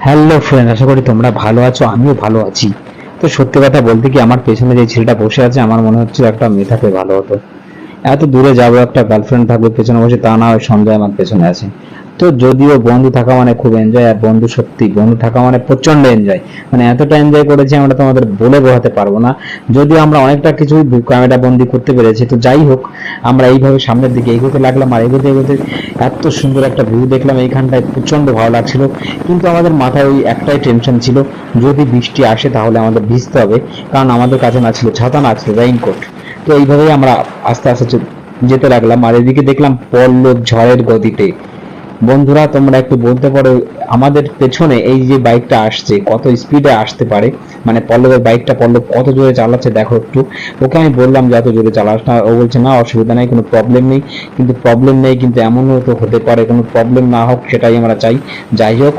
Hello friend, আশা করি তোমরা ভালো আছো। আমিও ভালো আছি। তো সত্যি কথা বলতে কি, আমার পেছনে যে ছেলেটা বসে আছে, আমার মনে হচ্ছে একটা মেয়ে থাকলে ভালো হতো। এত দূরে যাবো, একটা গার্লফ্রেন্ড থাকবে পেছনে বসে, তা না হয় সঞ্জয় আমার পেছনে আছে। তো যদিও বন্ধু থাকা মানে খুব এনজয়, আর বন্ধু সত্যি বন্ধু থাকা মানে প্রচন্ড এনজয়। মানে এতটা এনজয় করেছি আমরা, তোমাদের বলে বোঝাতে পারবো না। যদিও আমরা অনেকটা কিছুই ক্যামেরা বন্দি করতে পেরেছি, তো যাই হোক, আমরা এইভাবে সামনের দিকে এগোতে লাগলাম, আর এগোতে এগোতে এত সুন্দর একটা ভিউ দেখলাম এইখানটায়, প্রচন্ড ভালো লাগছিল। কিন্তু আমাদের মাথায় ওই একটাই টেনশন ছিল, যদি বৃষ্টি আসে তাহলে আমাদের ভিজতে হবে, কারণ আমাদের কাছে না ছিল ছাতা, না ছিল রেইনকোট। তো এইভাবেই আমরা আস্তে আস্তে যেতে লাগলাম, আর এদিকে দেখলাম পল্লব ঝড়ের গতিতে। বন্ধুরা, তোমরা একটু বলতে পারো আমাদের পেছনে এই যে বাইকটা আসছে কত স্পিডে আসতে পারে? মানে পল্লবের বাইকটা পল্লব কত জোরে চালাচ্ছে দেখো একটু। ওকে আমি বললাম যে এত জোরে চালাস না, ও বলছে না অসুবিধা নেই, কোনো প্রবলেম নেই। কিন্তু প্রবলেম নেই, কিন্তু এমনও তো হতে পারে কোনো প্রবলেম না হোক, সেটাই আমরা চাই। যাই হোক,